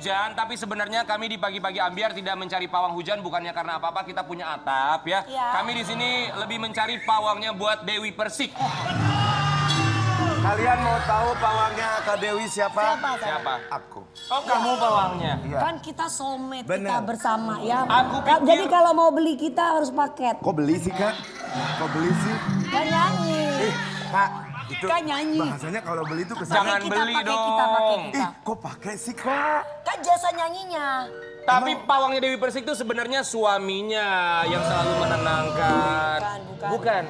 hujan, tapi sebenarnya kami di pagi-pagi ambiar tidak mencari pawang hujan bukannya karena apa-apa, kita punya atap ya. Kami di sini lebih mencari pawangnya buat Dewi Persik. Kalian mau tahu pawangnya Kak Dewi siapa? Siapa? Aku. Oh, kamu pawangnya. Iya. Kan kita soulmate, kita Bener. bersama ya. Aku pikir- Jadi kalau mau beli kita harus paket. Kok beli sih Kak? Kok beli sih? Kan nyanyi. Kak, itu Kan nyanyi. bahasanya kalau beli itu kesana. Jangan Kita beli pakai, dong. kita pakai kita. Kok pakai sih Kak? Kan jasa nyanyinya. Tapi pawangnya Dewi Persik itu sebenarnya suaminya yang selalu menenangkan. Bukan.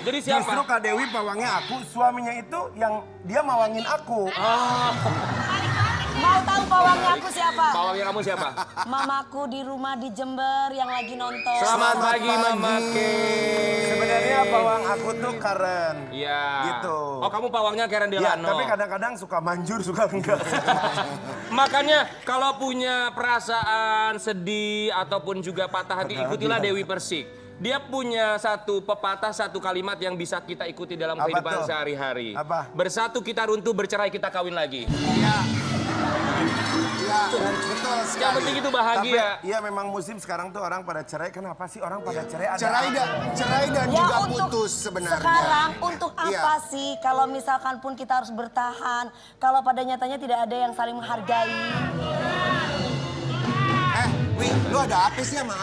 Jadi siapa? Justru Kak Dewi pawangnya aku, suaminya itu yang dia mawangin aku. Mau tahu pawangnya aku siapa? Pawangnya kamu siapa? Mamaku di rumah di Jember yang lagi nonton. Selamat pagi Mama Ke. Sebenarnya pawang aku tuh Karen. Iya. Gitu. Oh, kamu pawangnya Karen Ya, Delano. tapi kadang-kadang suka manjur, suka enggak. Makanya kalau punya perasaan sedih ataupun juga patah hati, ikutilah Dewi Persik. Dia punya satu pepatah, satu kalimat yang bisa kita ikuti dalam Apa kehidupan tuh? sehari-hari. Apa? Bersatu kita runtuh, bercerai kita kawin lagi. Iya, betul Yang sekali. penting itu Tapi bahagia. iya memang musim sekarang tuh orang pada cerai. Kenapa sih orang pada cerai? Ada Cerai dan Ya, juga untuk putus sebenarnya. sekarang untuk Iya. apa sih kalau misalkan pun kita harus bertahan kalau pada nyatanya tidak ada yang saling menghargai. Wi, lu ada apa sih sama?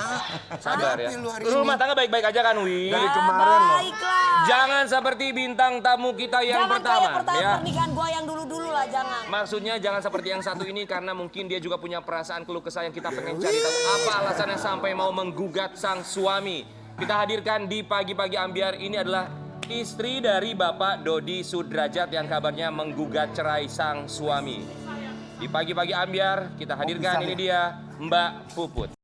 Sabar ya. Ada apa lu hari Rumah ini? tangga baik-baik aja kan, Wi? Dari Ya, kemarin loh. baiklah. Jangan seperti bintang tamu kita yang Jangan pertama, kayak pertama ya. pernikahan gua yang dulu-dulu lah, jangan. Maksudnya jangan seperti yang satu ini karena mungkin dia juga punya perasaan keluh kesah yang kita pengen cari tahu apa alasannya sampai mau menggugat sang suami. Kita hadirkan di pagi-pagi ambiar ini adalah istri dari Bapak Dodi Sudrajat yang kabarnya menggugat cerai sang suami. Di pagi-pagi ambiar kita hadirkan ini dia Mbak Puput.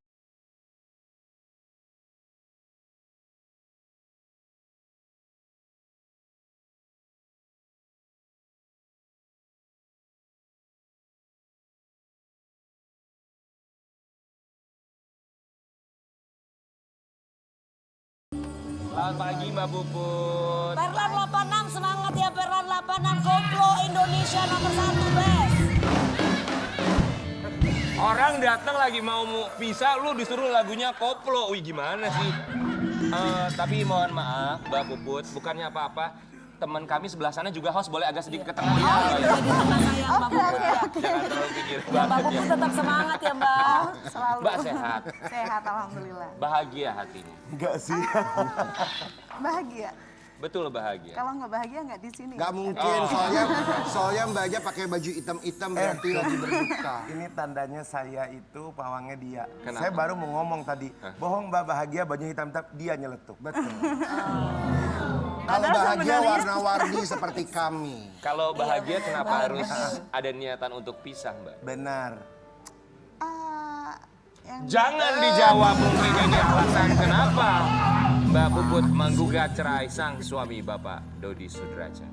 Selamat pagi Mbak Puput. Perlan 86 semangat ya Perlan 86 koplo Indonesia nomor 1 best. Orang datang lagi mau pisah, lu disuruh lagunya koplo. Wih gimana sih? Tapi mohon maaf Mbak Puput, bukannya apa-apa. Teman kami sebelah sana juga host, boleh agak sedikit ke tengah. Oh, itu di tengah saya Mbak Puput ya. Jangan terlalu pikir Ya, Mbak Puput tetap semangat ya Mbak. Selalu. Mbak sehat, Sehat, alhamdulillah. bahagia hatinya. Enggak sih. Bahagia. Betul bahagia. Kalau nggak bahagia nggak di sini. Gak mungkin, soalnya Mbak aja pakai baju hitam-hitam berarti lagi berduka. Ini tandanya saya itu pawangnya dia. Kenapa? Saya baru mau ngomong tadi. Bohong Mbak, bahagia baju hitam-hitam, dia nyeletuk. Betul. Kalau bahagia warna-warni seperti kami. Kalau bahagia kenapa harus ada niatan untuk pisah Mbak? Benar. Jangan dijawab, mungkin ini alasan kenapa Mbak Puput menggugat cerai sang suami Bapak Dodi Sudrajat.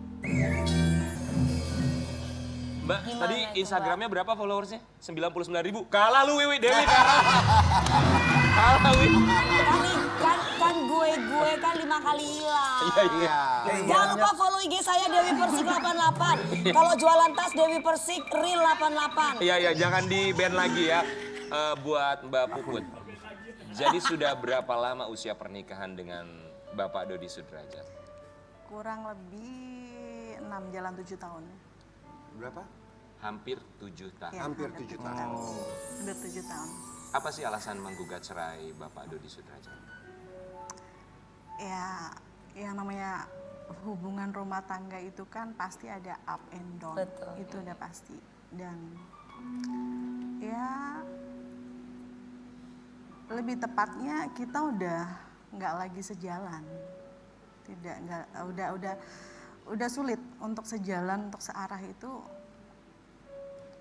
Mbak, Gimana tadi itu, Instagramnya berapa followersnya? 99.000. Kalah lu Wiwi, Dewi kalah. Kalah Wiwi. Kan gue kan 5 kali hilang. Iya. Jangan lupa follow IG saya Dewi Persik 88. Kalau jualan tas Dewi Persik real 88. Iya, jangan di-ban lagi ya buat Mbak Puput. Jadi sudah berapa lama usia pernikahan dengan Bapak Dodi Sudrajat? Kurang lebih 6 jalan 7 tahun. Berapa? Hampir 7 tahun. Ya, Hampir 7 tahun. Udah 7 tahun. Apa sih alasan menggugat cerai Bapak Dodi Sudrajat? Ya, yang namanya hubungan rumah tangga itu kan pasti ada up and down. Betul. Itu udah pasti. Dan ya lebih tepatnya kita udah nggak lagi sejalan. Udah sulit untuk sejalan, untuk searah itu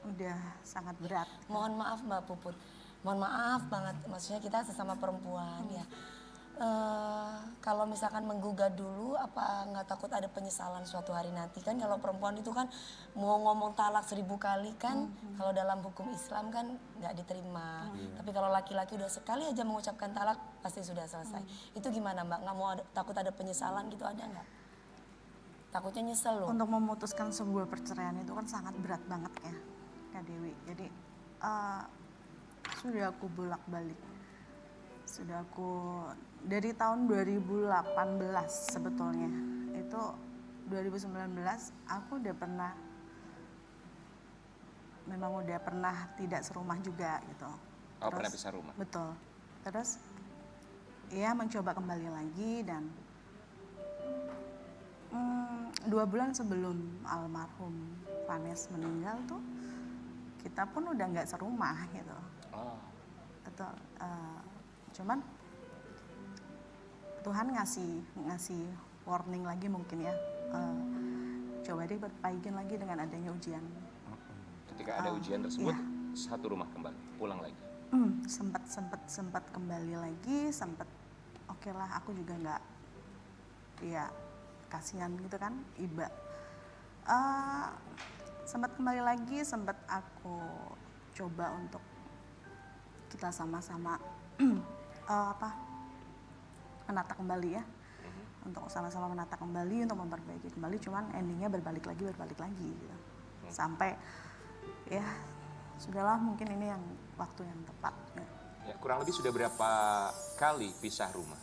udah sangat berat. Mohon maaf Mbak Puput. Mohon maaf banget, maksudnya kita sesama perempuan ya. Kalau misalkan menggugat dulu, apa nggak takut ada penyesalan suatu hari nanti kan? Kalau perempuan itu kan mau ngomong talak 1000 kali kan, kalau dalam hukum Islam kan nggak diterima. Tapi kalau laki-laki udah sekali aja mengucapkan talak pasti sudah selesai. Itu gimana Mbak? Nggak mau takut ada penyesalan gitu, ada nggak? Takutnya nyesel loh. Untuk memutuskan sebuah perceraian itu kan sangat berat banget ya, Kak Dewi. Jadi sudah aku bolak-balik. Sudah aku dari tahun 2018 sebetulnya. Itu 2019 aku memang udah pernah tidak serumah juga gitu. Oh, pernah pisah rumah. Betul. Terus ya mencoba kembali lagi dan 2 bulan sebelum almarhum Vanes meninggal tuh kita pun udah nggak serumah gitu. Oh. Betul. Cuman Tuhan ngasih warning lagi mungkin ya. Coba deh perbaikin lagi dengan adanya ujian. Ketika ada ujian tersebut, iya. satu rumah kembali, pulang lagi. Sempat kembali lagi, oke lah aku juga nggak, ya kasihan gitu kan, iba. Sempat kembali lagi, sempat aku coba untuk kita sama-sama menata kembali ya, untuk sama-sama menata kembali, untuk memperbaiki kembali. Cuman endingnya berbalik lagi gitu. Sampai ya sudahlah, mungkin ini yang waktu yang tepat. Ya, kurang lebih sudah berapa kali pisah rumah?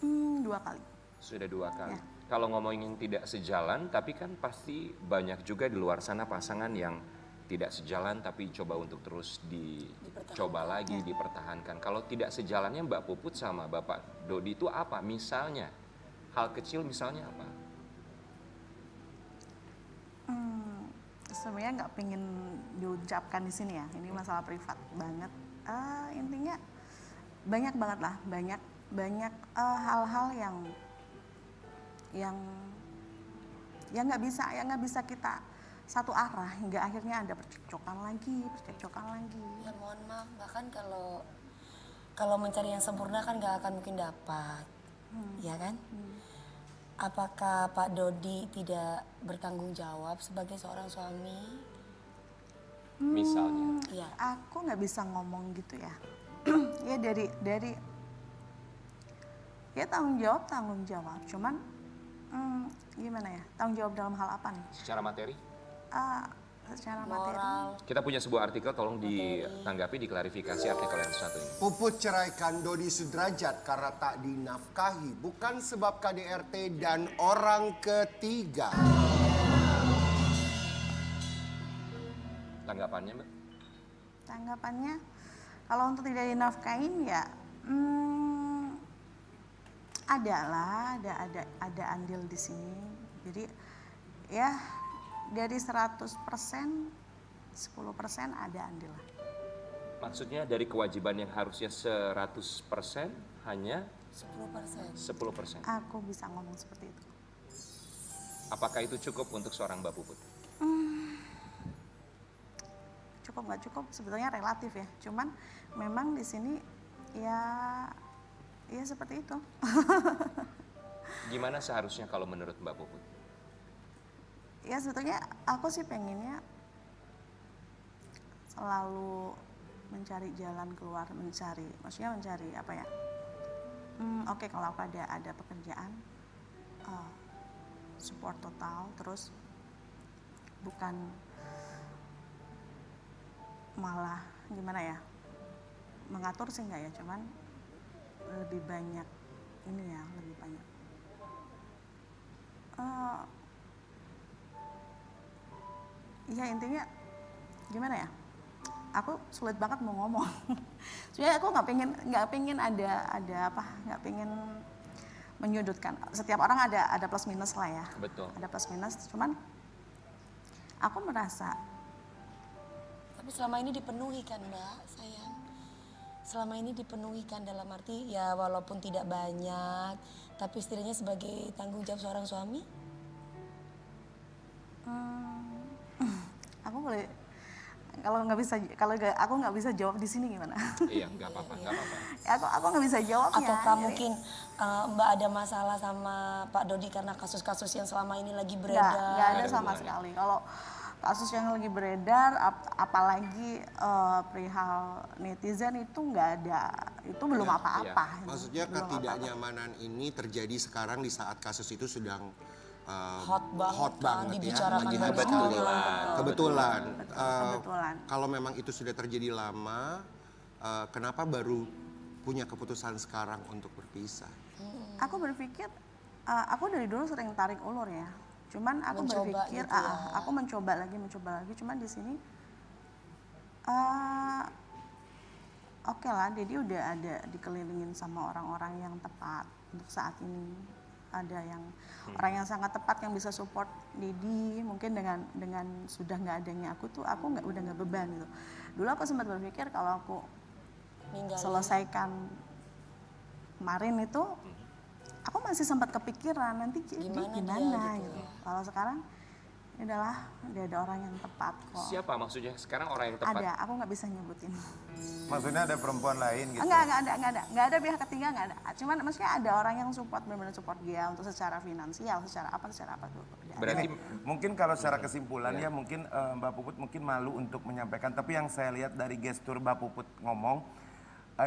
2 kali. Sudah 2 kali. Ya. Kalau ngomongin tidak sejalan, tapi kan pasti banyak juga di luar sana pasangan yang tidak sejalan tapi coba untuk terus dicoba lagi, dipertahankan. Kalau tidak sejalannya Mbak Puput sama Bapak Dodi itu apa? Misalnya, hal kecil misalnya apa? Sebenarnya nggak pengen diucapkan di sini ya, ini masalah privat banget. Intinya banyak banget lah, banyak hal-hal yang nggak bisa kita satu arah, hingga akhirnya ada percekcokan lagi. Ya mohon maaf, bahkan kalau mencari yang sempurna kan nggak akan mungkin dapat, ya kan? Apakah Pak Dodi tidak bertanggung jawab sebagai seorang suami? Misalnya. Iya. Aku nggak bisa ngomong gitu ya. Ya dari ya tanggung jawab. Cuman gimana ya? Tanggung jawab dalam hal apa nih? Secara materi? Secara materi. Moral. Kita punya sebuah artikel, tolong ditanggapi, diklarifikasi artikel yang satu ini. Puput ceraikan Dodi Sudrajat karena tak dinafkahi, bukan sebab KDRT dan orang ketiga. Tanggapannya, Mbak? Tanggapannya, kalau untuk tidak dinafkahin ya ada andil di sini. Jadi ya dari 100% 10% ada andil lah. Maksudnya dari kewajiban yang harusnya 100% hanya 10%. 10%. Aku bisa ngomong seperti itu. Apakah itu cukup untuk seorang Mbak Puput? Cukup nggak cukup sebetulnya relatif ya. Cuman memang di sini ya seperti itu. Gimana seharusnya kalau menurut Mbak Puput? Ya sebetulnya aku sih pengennya selalu mencari jalan keluar, maksudnya mencari apa ya? Oke, kalau aku ada pekerjaan, support total, terus bukan malah gimana ya? Mengatur sih enggak ya, cuman lebih banyak lebih banyak. Ya intinya gimana ya? Aku sulit banget mau ngomong. Sebenarnya aku nggak pengen nggak pengen menyudutkan. Setiap orang ada plus minus lah ya. Betul. Ada plus minus. Cuman aku merasa. Tapi selama ini dipenuhi kan Mbak, sayang. Selama ini dipenuhi kan, dalam arti ya walaupun tidak banyak, tapi setidaknya sebagai tanggung jawab seorang suami. Aku boleh, kalau aku nggak bisa jawab di sini gimana? Iya, nggak apa-apa. Ya, aku nggak bisa jawab ya. Ataukah mungkin Mbak ada masalah sama Pak Dodi karena kasus-kasus yang selama ini lagi Nggak beredar? ada ada sama hubungannya. sekali. Kalau kasus yang lagi beredar, apalagi perihal netizen itu nggak ada, itu belum apa-apa. Maksudnya Belum apa-apa. ketidaknyamanan ini terjadi sekarang di saat kasus itu sedang Hot banget kan, dibicarakan lagi banget. Kebetulan. Kebetulan. Kalau memang itu sudah terjadi lama, kenapa baru punya keputusan sekarang untuk berpisah? Aku berpikir, aku dari dulu sering tarik ulur ya. Cuman aku Mencoba berpikir, gitu ya. aku mencoba lagi. Cuman di sini, oke lah, Dedi udah ada dikelilingin sama orang-orang yang tepat untuk saat ini. Ada yang orang yang sangat tepat yang bisa support Dedi. Mungkin dengan sudah nggak adanya aku tuh, aku udah nggak beban gitu. Dulu aku sempat berpikir kalau aku Ninggalin. selesaikan kemarin itu, aku masih sempat kepikiran nanti dia Gimana gimana dia gitu. gitu. Kalau sekarang, ya udahlah, udah ada orang yang tepat kok. Siapa maksudnya? Sekarang orang yang tepat. Ada, aku nggak bisa nyebutin. Maksudnya ada perempuan lain gitu? Nggak ada pihak ketiga, nggak ada. Cuman maksudnya ada orang yang support, benar-benar support dia untuk secara finansial, secara apa tuh. Berarti Mungkin kalau secara kesimpulan ya mungkin Mbak Puput mungkin malu untuk menyampaikan. Tapi yang saya lihat dari gestur Mbak Puput ngomong,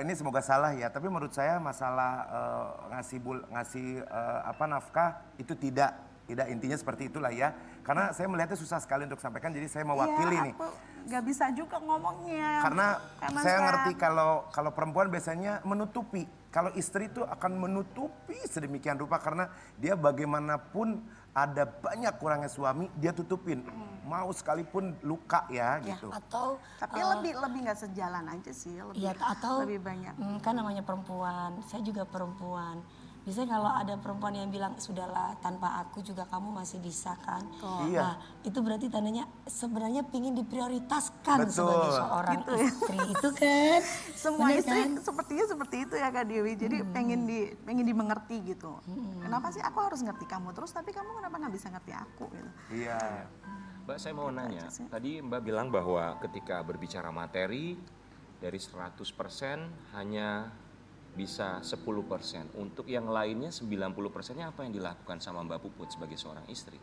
ini semoga salah ya. Tapi menurut saya masalah ngasih nafkah itu tidak intinya seperti itulah ya. Karena saya melihatnya susah sekali untuk sampaikan. Jadi saya mewakili nih. Aku nggak bisa juga ngomongnya. Karena saya kan- ngerti kalau perempuan biasanya menutupi. Kalau istri itu akan menutupi sedemikian rupa karena dia bagaimanapun ada banyak kurangnya suami, dia tutupin. Mau sekalipun luka ya gitu. Atau Tapi lebih nggak sejalan aja sih, ya atau lebih banyak. kan namanya perempuan, saya juga perempuan. Biasanya kalau ada perempuan yang bilang sudahlah tanpa aku juga kamu masih bisa kan. Iya. Nah itu berarti tandanya sebenarnya pingin diprioritaskan Betul. sebagai seorang istri itu kan. Semua Bener istri kan? sepertinya seperti itu ya Kak Dewi. Jadi pengen dimengerti gitu. Kenapa sih aku harus ngerti kamu terus, tapi kamu kenapa nggak bisa ngerti aku gitu? Iya. Mbak, saya mau nanya. Tadi Mbak bilang bahwa ketika berbicara materi dari 100% hanya bisa 10%. Untuk yang lainnya 90%-nya apa yang dilakukan sama Mbak Puput sebagai seorang istri?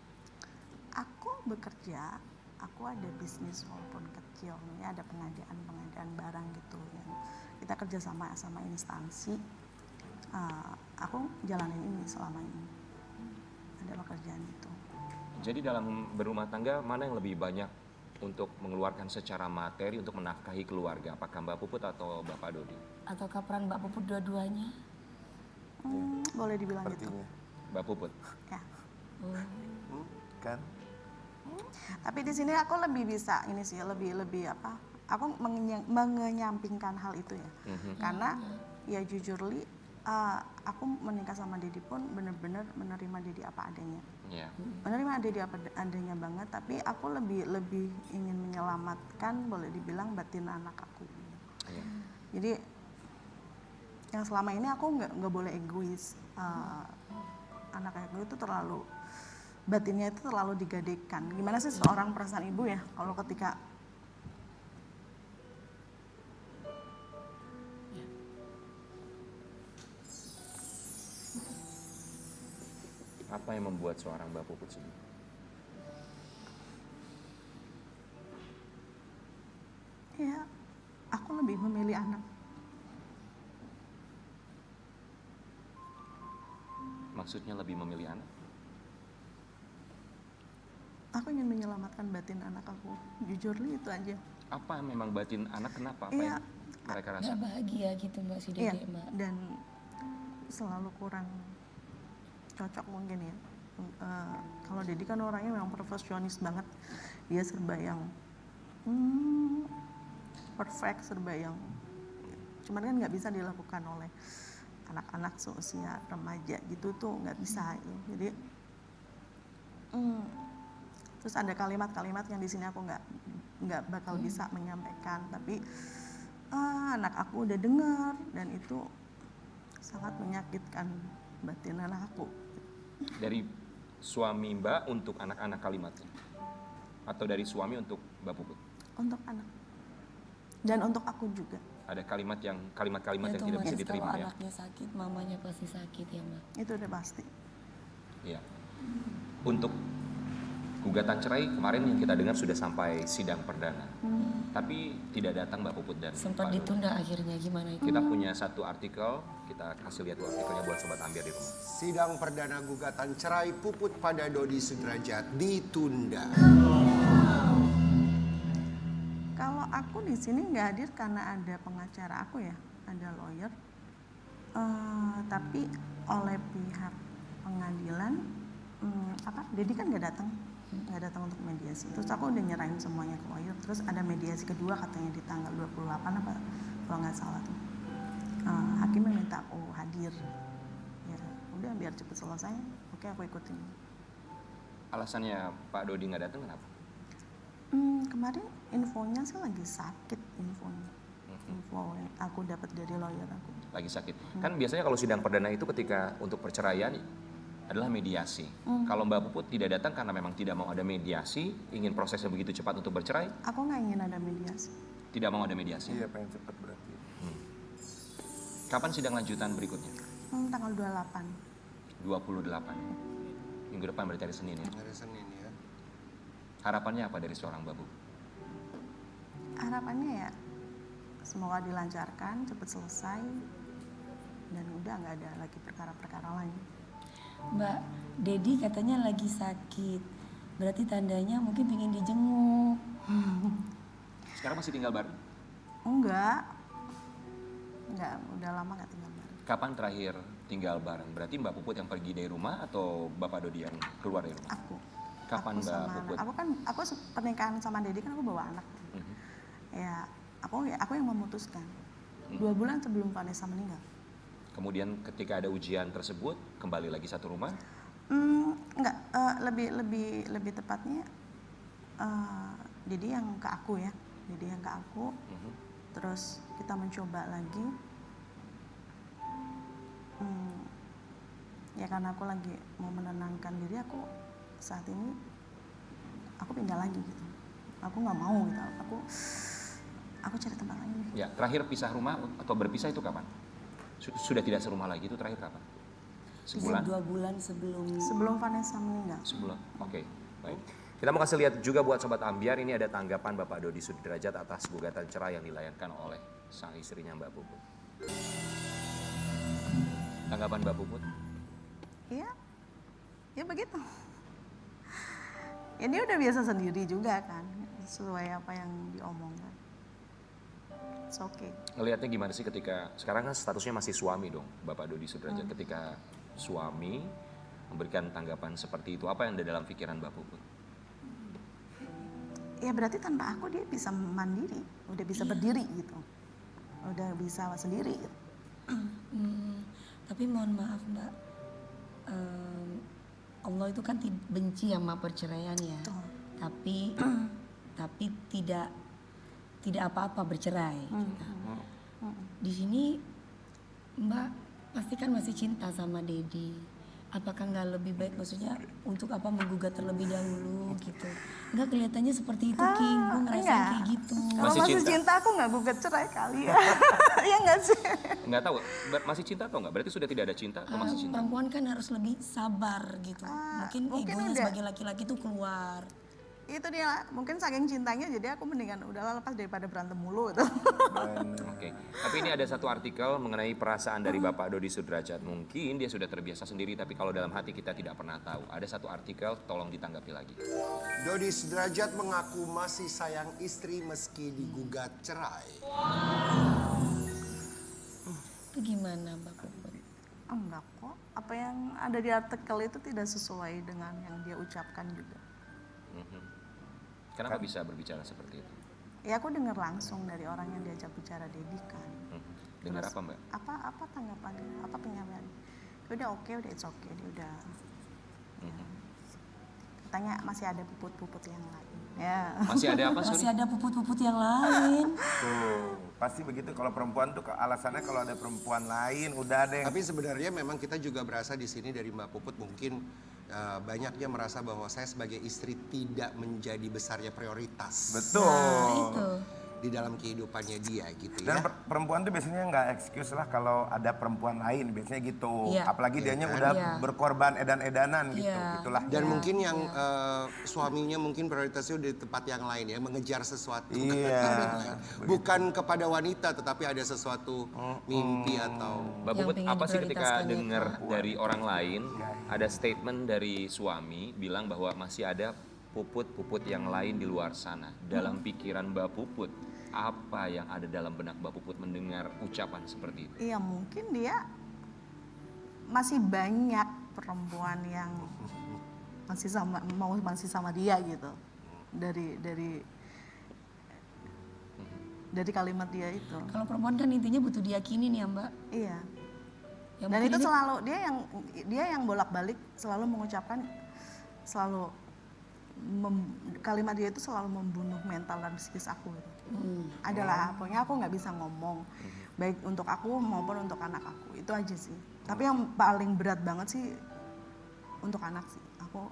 Aku bekerja, aku ada bisnis walaupun kecil, ini ada pengadaan barang gitu yang kita kerja sama instansi. Aku jalanin ini selama ini, ada pekerjaan itu. Jadi dalam berumah tangga mana yang lebih banyak untuk mengeluarkan secara materi untuk menafkahi keluarga? Apakah Mbak Puput atau Bapak Dodi? Atau kaperan Mbak Puput dua-duanya? Boleh dibilang gitu. Sepertinya. Mbak Puput. Ya. Kan? Tapi di sini aku lebih bisa ini sih, lebih apa? Aku mengenyampingkan hal itu ya. Karena ya jujur Li, aku menikah sama Dedi pun benar-benar menerima Dedi apa adanya. Ya. Menerima Dedi apa adanya banget, tapi aku lebih ingin menyelamatkan, boleh dibilang batin anak aku. Ya. Jadi yang selama ini aku nggak boleh egois. Anak aku itu terlalu batinnya itu terlalu digadekan. Gimana sih seorang perasaan ibu ya kalau ketika Apa yang membuat seorang Mbak Puput sedih? ya aku lebih memilih anak. Maksudnya lebih memilih anak? Aku ingin menyelamatkan batin anak aku. Jujur Li, itu aja. Apa yang memang batin anak kenapa? Apa Iya. yang mereka Nggak rasakan? bahagia gitu Mbak si Iya, Dede Mbak. dan selalu kurang cocok mungkin ya. Kalau Dedi kan orangnya memang perfeksionis banget. Dia serba yang perfect, serba yang cuman kan nggak bisa dilakukan oleh anak-anak seusia remaja gitu tuh nggak bisa itu. Jadi terus ada kalimat-kalimat yang di sini aku nggak bakal bisa menyampaikan, tapi anak aku udah dengar dan itu sangat menyakitkan batin anak aku. Dari suami Mbak untuk anak-anak kalimatnya? Atau dari suami untuk Mbak Puput? Untuk anak dan untuk aku juga. Ada kalimat-kalimat Ya yang tuh tidak bisa Mas, diterima kalau ya? anaknya sakit, mamanya pasti sakit ya Mbak. Itu udah pasti. Iya. Untuk Gugatan cerai kemarin yang kita dengar sudah sampai sidang perdana. Tapi tidak datang Mbak Puput dan Sempat Pak Dodi. ditunda akhirnya, gimana itu? Kita punya satu artikel, kita kasih lihat dulu artikelnya buat Sobat Ambiar di rumah. Sidang perdana gugatan cerai Puput pada Dodi Sudrajat ditunda. Kalau aku di sini nggak hadir karena ada pengacara aku ya, ada lawyer. Tapi oleh pihak pengadilan, Dedi kan nggak datang untuk mediasi. Terus aku udah nyerahin semuanya ke lawyer. Terus ada mediasi kedua katanya di tanggal 28 apa kalau nggak salah tuh. Hakim minta aku hadir. Ya udah biar cepet selesai. Oke aku ikutin. Alasannya Pak Dodi nggak datang kenapa? Kemarin infonya sih lagi sakit infonya. Info yang aku dapat dari lawyer aku. Lagi sakit. Kan biasanya kalau sidang perdana itu ketika untuk perceraian adalah mediasi. Kalau Mbak Puput tidak datang karena memang tidak mau ada mediasi, ingin prosesnya begitu cepat untuk bercerai, Aku nggak ingin ada mediasi. tidak mau ada mediasi. Iya, pengen cepet berarti. Kapan sidang lanjutan berikutnya? Tanggal 28. 28. Minggu depan berarti hari Senin ya. Hari Senin ya. Harapannya apa dari seorang Mbak Puput? Harapannya ya semoga dilancarkan, cepat selesai, dan udah nggak ada lagi perkara-perkara lain. Mbak, Dedi katanya lagi sakit. Berarti tandanya mungkin pengen dijenguk. Sekarang masih tinggal bareng? Enggak, udah lama nggak tinggal bareng. Kapan terakhir tinggal bareng? Berarti Mbak Puput yang pergi dari rumah atau Bapak Dodi yang keluar dari rumah? Aku. Kapan Aku Mbak sama Puput? anak. Aku pernikahan sama Dedi kan aku bawa anak. Ya, aku yang memutuskan. 2 bulan sebelum Vanessa meninggal. Kemudian ketika ada ujian tersebut, kembali lagi satu rumah? Enggak, lebih tepatnya Dedi yang ke aku ya. Dedi yang ke aku. Terus kita mencoba lagi. Ya karena aku lagi mau menenangkan diri aku saat ini, aku pindah lagi gitu. Aku nggak mau gitu. Aku cari tempat lain. Ya, terakhir pisah rumah atau berpisah itu kapan? Sudah tidak serumah lagi itu terakhir kapan? Sebulan? 2 bulan Sebelum Vanessa meninggal. Sebulan. Oke, baik. Kita mau kasih lihat juga buat Sobat Ambiar, ini ada tanggapan Bapak Dodi Sudrajat atas gugatan cerai yang dilayangkan oleh sang istrinya Mbak Puput. Tanggapan Mbak Puput? Iya, ya begitu. Ya dia udah biasa sendiri juga kan, sesuai apa yang diomongkan. It's okay. Ngelihatnya gimana sih ketika, sekarang kan statusnya masih suami dong Bapak Dodi Sudrajat. Ketika suami memberikan tanggapan seperti itu, apa yang ada dalam pikiran Mbak Puput? Ya berarti tanpa aku dia bisa mandiri, udah bisa berdiri gitu. Udah bisa sendiri gitu. Tapi mohon maaf Mbak, Allah itu kan benci sama perceraian ya. Tapi tidak apa-apa bercerai. Gitu. Di sini Mbak pasti kan masih cinta sama Dedi. Apakah nggak lebih baik maksudnya untuk apa menggugat terlebih dahulu gitu? Nggak kelihatannya seperti itu King, gue ngerasain enggak. kayak gitu. Kalau Masih masih cinta? cinta aku nggak gugat cerai kali ya. Iya nggak sih? Nggak tahu, masih cinta atau nggak? Berarti sudah tidak ada cinta atau masih cinta? Perempuan kan harus lebih sabar gitu. Mungkin egonya udah. sebagai laki-laki tuh keluar. Itu dia, mungkin saking cintanya jadi aku mendingan udahlah lepas daripada berantem mulu gitu. Oke, tapi ini ada satu artikel mengenai perasaan dari Bapak Dodi Sudrajat. Mungkin dia sudah terbiasa sendiri, tapi kalau dalam hati kita tidak pernah tahu. Ada satu artikel, tolong ditanggapi lagi. Dodi Sudrajat mengaku masih sayang istri meski digugat cerai. Itu gimana Mbak Puput? Enggak kok, apa yang ada di artikel itu tidak sesuai dengan yang dia ucapkan juga. Kenapa bisa berbicara seperti itu? Ya aku dengar langsung dari orang yang diajak bicara Dedi kan. Dengar Terus, apa Mbak? Apa tanggapannya? Apa penyampaiannya? Udah oke, udah it's okay, dia udah. Katanya masih ada puput-puput yang lain. Ya. Masih ada apa? Masih Sorry. ada puput-puput yang lain. Tuh, pasti begitu kalau perempuan tuh alasannya kalau ada perempuan lain udah ada yang Tapi sebenarnya memang kita juga berasa di sini dari Mbak Puput mungkin banyaknya merasa bahwa saya sebagai istri tidak menjadi besarnya prioritas. betul. Nah itu. di dalam kehidupannya dia gitu Dan ya. perempuan tuh biasanya nggak excuse lah kalau ada perempuan lain, biasanya gitu. Iya. Apalagi dianya kan? udah Iya. berkorban edan-edanan gitu, Iya. gitulah. Dan mungkin yang suaminya mungkin prioritasnya udah di tempat yang lain ya, mengejar sesuatu. Iya. Bukan kepada wanita, tetapi ada sesuatu mimpi atau Mbak Yang Puput, pengen apa sih ketika diprioritaskan dengar itu. dari orang lain, ada statement dari suami bilang bahwa masih ada puput-puput yang lain di luar sana. Dalam pikiran Mbak Puput, apa yang ada dalam benak Mbak Puput mendengar ucapan seperti itu? Iya mungkin dia masih banyak perempuan yang masih sama dia gitu dari kalimat dia itu. Kalau perempuan kan intinya butuh diyakinin ya Mbak. Iya. Ya, Dan mungkin itu ini- selalu dia yang bolak-balik selalu mengucapkan selalu kalimat dia itu selalu membunuh mental dan psikis aku gitu. Adalah pokoknya aku nggak bisa ngomong baik untuk aku maupun untuk anak aku, itu aja sih. Tapi yang paling berat banget sih untuk anak sih, aku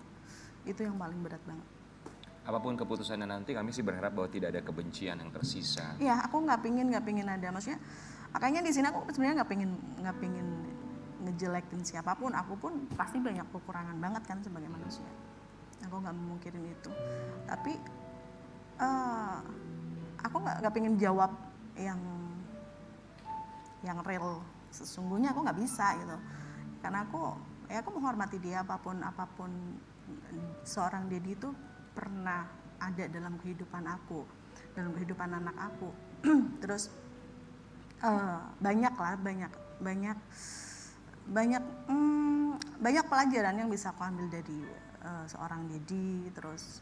itu yang paling berat banget. Apapun keputusannya nanti, kami sih berharap bahwa tidak ada kebencian yang tersisa. Iya, aku nggak pingin ada, maksudnya makanya di sini aku sebenarnya nggak pingin ngejelekin siapapun. Aku pun pasti banyak kekurangan banget kan sebagai manusia. Aku nggak memungkirin itu. Tapi aku nggak pingin jawab yang real. Sesungguhnya aku nggak bisa gitu. Karena aku menghormati dia apapun seorang Dedi itu pernah ada dalam kehidupan aku, dalam kehidupan anak aku. Terus banyak pelajaran yang bisa aku ambil dari seorang Dedi. Terus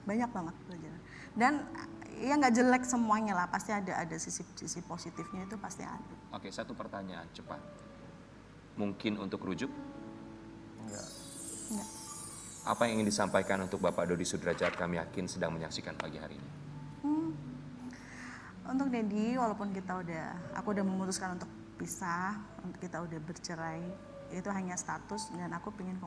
banyak banget pelajaran. Dan ya nggak jelek semuanya lah, pasti ada sisi positifnya, itu pasti ada. Oke, satu pertanyaan cepat. Mungkin untuk rujuk, Enggak. apa yang ingin disampaikan untuk Bapak Dodi Sudrajat, kami yakin sedang menyaksikan pagi hari ini? Untuk Dedi, walaupun aku udah memutuskan untuk pisah, kita udah bercerai, itu hanya status dan aku pengen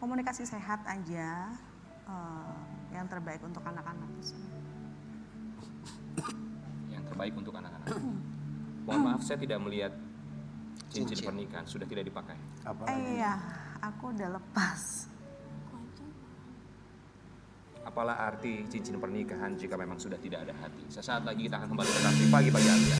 komunikasi sehat aja, yang terbaik untuk anak-anak. Yang terbaik untuk anak-anak. Mohon maaf, saya tidak melihat cincin pernikahan, sudah tidak dipakai. Iya, aku udah lepas. Apalah arti cincin pernikahan jika memang sudah tidak ada hati? Sesaat lagi kita akan kembali tetap di pagi-pagi Ambiar.